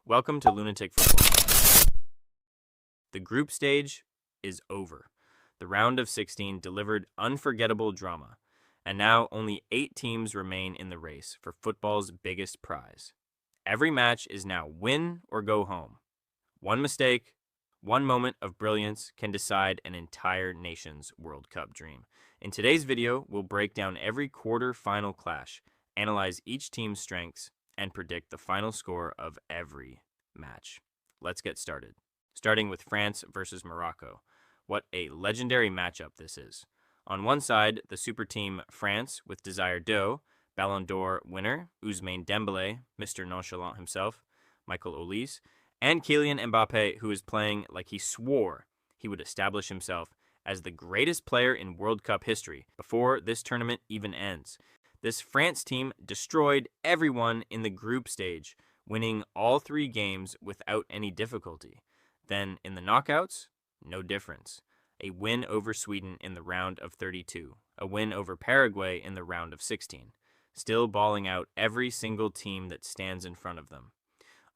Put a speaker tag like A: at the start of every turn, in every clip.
A: Welcome to Lunatic Football. The group stage is over. The round of 16 delivered unforgettable drama, and now only 8 teams remain in the race for football's biggest prize. Every match is now win or go home. One mistake, one moment of brilliance can decide an entire nation's World Cup dream. In today's video, we'll break down every quarter-final clash, analyze each team's strengths, and predict the final score of every match. Let's get started. Starting with France versus Morocco. What a legendary matchup this is. On one side, the super team France with Desire Doe, Ballon d'Or winner Ousmane Dembélé, Mr. Nonchalant himself, Michael Olise, and Kylian Mbappe, who is playing like he swore he would establish himself as the greatest player in World Cup history before this tournament even ends. This France team destroyed everyone in the group stage, winning all 3 games without any difficulty. Then in the knockouts, no difference. A win over Sweden in the round of 32, a win over Paraguay in the round of 16. Still balling out every single team that stands in front of them.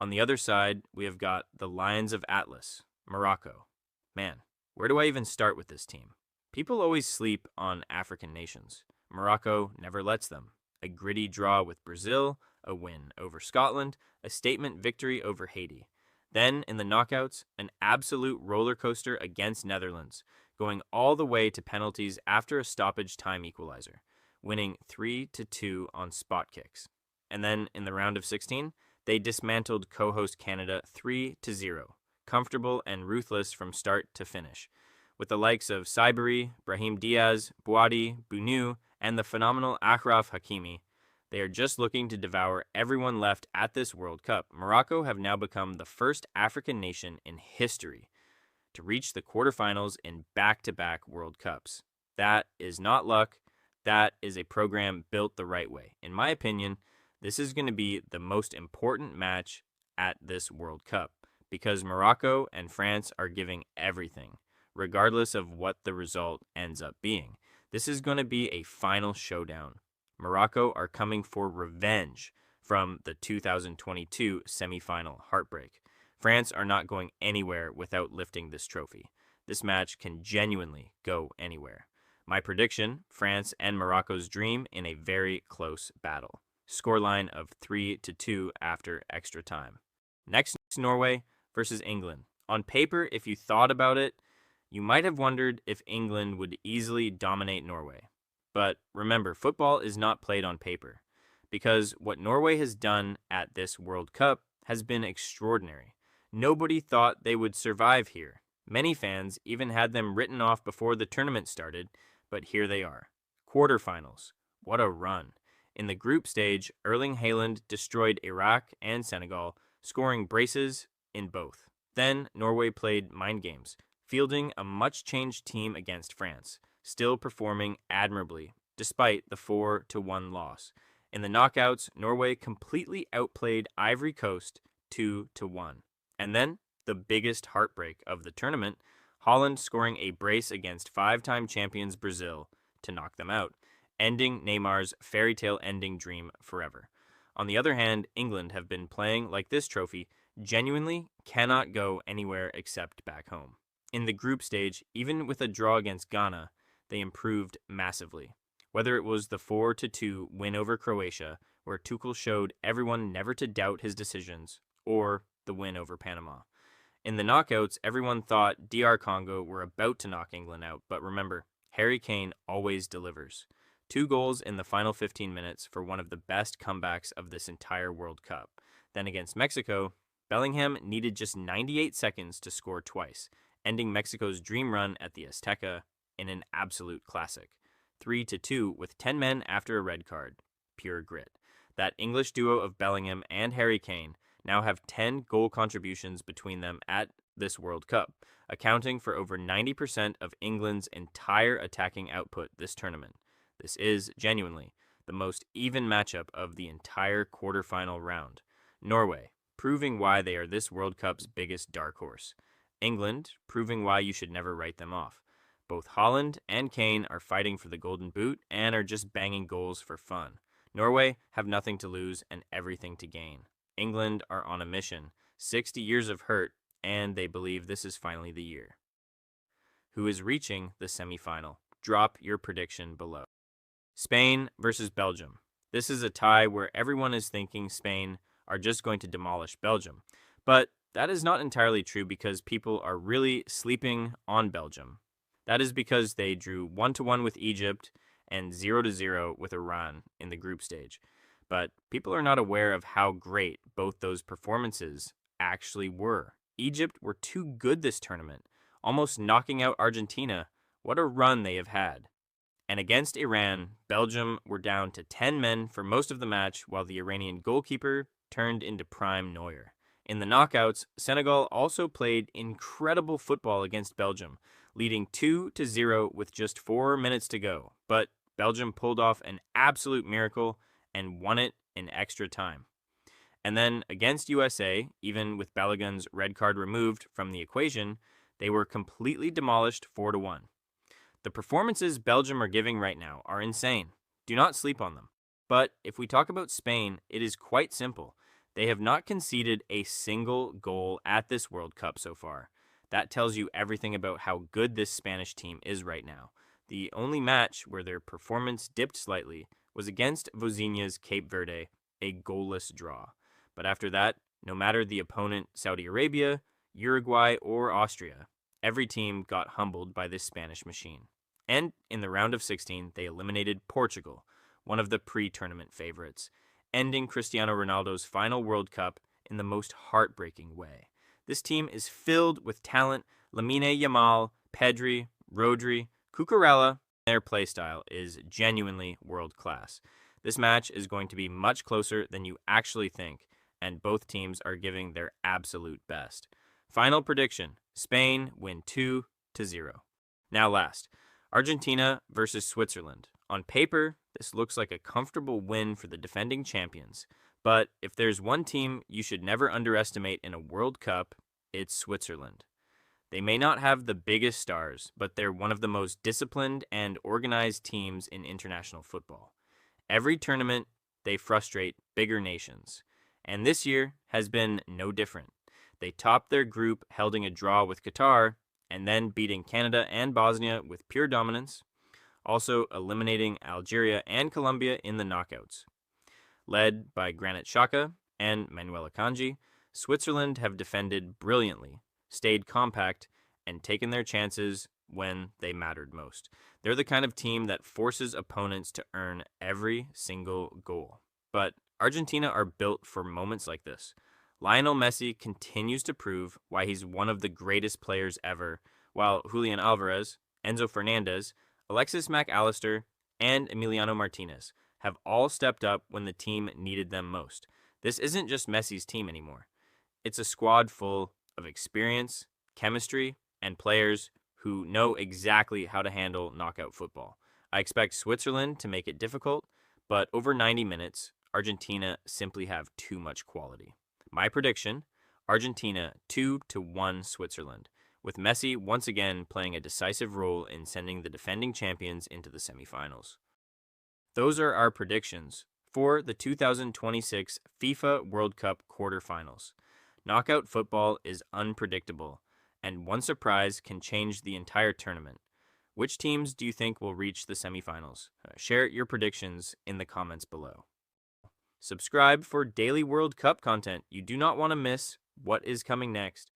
A: On the other side, we have got the Lions of Atlas, Morocco. Man, where do I even start with this team? People always sleep on African nations. Morocco never lets them. A gritty draw with Brazil, a win over Scotland, a statement victory over Haiti. Then, in the knockouts, an absolute roller coaster against Netherlands, going all the way to penalties after a stoppage time equalizer, winning 3-2 on spot kicks. And then, in the round of 16, they dismantled co-host Canada 3-0, comfortable and ruthless from start to finish, with the likes of Saibari, Brahim Diaz, Bouadi, Bounou, and the phenomenal Achraf Hakimi. They are just looking to devour everyone left at this World Cup. Morocco have now become the first African nation in history to reach the quarterfinals in back-to-back World Cups. That is not luck. That is a program built the right way. In my opinion, this is going to be the most important match at this World Cup because Morocco and France are giving everything, regardless of what the result ends up being. This is going to be a final showdown. Morocco are coming for revenge from the 2022 semifinal heartbreak. France are not going anywhere without lifting this trophy. This match can genuinely go anywhere. My prediction, France and Morocco's dream in a very close battle. Scoreline of 3-2 after extra time. Next, Norway versus England. On paper, if you thought about it, you might have wondered if England would easily dominate Norway. But remember, football is not played on paper, because what Norway has done at this World Cup has been extraordinary. Nobody thought they would survive here. Many fans even had them written off before the tournament started, but here they are. Quarterfinals. What a run. In the group stage, Erling Haaland destroyed Iraq and Senegal, scoring braces in both. Then Norway played mind games, fielding a much-changed team against France, still performing admirably despite the 4-1 loss. In the knockouts, Norway completely outplayed Ivory Coast 2-1. And then, the biggest heartbreak of the tournament, Haaland scoring a brace against 5-time champions Brazil to knock them out, ending Neymar's fairy tale ending dream forever. On the other hand, England have been playing like this trophy genuinely cannot go anywhere except back home. In the group stage, even with a draw against Ghana, they improved massively. Whether it was the 4-2 win over Croatia, where Tuchel showed everyone never to doubt his decisions, or the win over Panama. In the knockouts, everyone thought DR Congo were about to knock England out, but remember, Harry Kane always delivers. 2 goals in the final 15 minutes for one of the best comebacks of this entire World Cup. Then against Mexico, Bellingham needed just 98 seconds to score twice, ending Mexico's dream run at the Azteca in an absolute classic. 3-2 with 10 men after a red card. Pure grit. That English duo of Bellingham and Harry Kane now have 10 goal contributions between them at this World Cup, accounting for over 90% of England's entire attacking output this tournament. This is, genuinely, the most even matchup of the entire quarterfinal round. Norway, proving why they are this World Cup's biggest dark horse. England, proving why you should never write them off. Both Haaland and Kane are fighting for the Golden Boot and are just banging goals for fun. Norway have nothing to lose and everything to gain. England are on a mission, 60 years of hurt, and they believe this is finally the year. Who is reaching the semifinal? Drop your prediction below. Spain versus Belgium. This is a tie where everyone is thinking Spain are just going to demolish Belgium. But that is not entirely true because people are really sleeping on Belgium. That is because they drew 1-1 with Egypt and 0-0 with Iran in the group stage. But people are not aware of how great both those performances actually were. Egypt were too good this tournament, almost knocking out Argentina. What a run they have had. And against Iran, Belgium were down to 10 men for most of the match while the Iranian goalkeeper turned into prime Neuer. In the knockouts, Senegal also played incredible football against Belgium, leading 2-0 with just 4 minutes to go. But Belgium pulled off an absolute miracle and won it in extra time. And then against USA, even with Balogun's red card removed from the equation, they were completely demolished 4-1. The performances Belgium are giving right now are insane. Do not sleep on them. But if we talk about Spain, it is quite simple. They have not conceded a single goal at this World Cup so far. That tells you everything about how good this Spanish team is right now. The only match where their performance dipped slightly was against Vozinha's Cape Verde, a goalless draw. But after that, no matter the opponent, Saudi Arabia, Uruguay, or Austria, every team got humbled by this Spanish machine. And in the round of 16, they eliminated Portugal, one of the pre-tournament favorites, ending Cristiano Ronaldo's final World Cup in the most heartbreaking way. This team is filled with talent. Lamine Yamal, Pedri, Rodri, Cucurella. Their playstyle is genuinely world-class. This match is going to be much closer than you actually think, and both teams are giving their absolute best. Final prediction, Spain win 2-0. Now last, Argentina versus Switzerland. On paper, this looks like a comfortable win for the defending champions. But if there's one team you should never underestimate in a World Cup, it's Switzerland. They may not have the biggest stars, but they're one of the most disciplined and organized teams in international football. Every tournament, they frustrate bigger nations. And this year has been no different. They topped their group, holding a draw with Qatar, and then beating Canada and Bosnia with pure dominance, also eliminating Algeria and Colombia in the knockouts. Led by Granit Xhaka and Manuel Akanji, Switzerland have defended brilliantly, stayed compact, and taken their chances when they mattered most. They're the kind of team that forces opponents to earn every single goal. But Argentina are built for moments like this. Lionel Messi continues to prove why he's one of the greatest players ever, while Julian Alvarez, Enzo Fernandez, Alexis Mac Allister, and Emiliano Martinez have all stepped up when the team needed them most. This isn't just Messi's team anymore. It's a squad full of experience, chemistry, and players who know exactly how to handle knockout football. I expect Switzerland to make it difficult, but over 90 minutes, Argentina simply have too much quality. My prediction, Argentina 2-1 Switzerland, with Messi once again playing a decisive role in sending the defending champions into the semifinals. Those are our predictions for the 2026 FIFA World Cup quarterfinals. Knockout football is unpredictable, and one surprise can change the entire tournament. Which teams do you think will reach the semifinals? Share your predictions in the comments below. Subscribe for daily World Cup content. You do not want to miss what is coming next.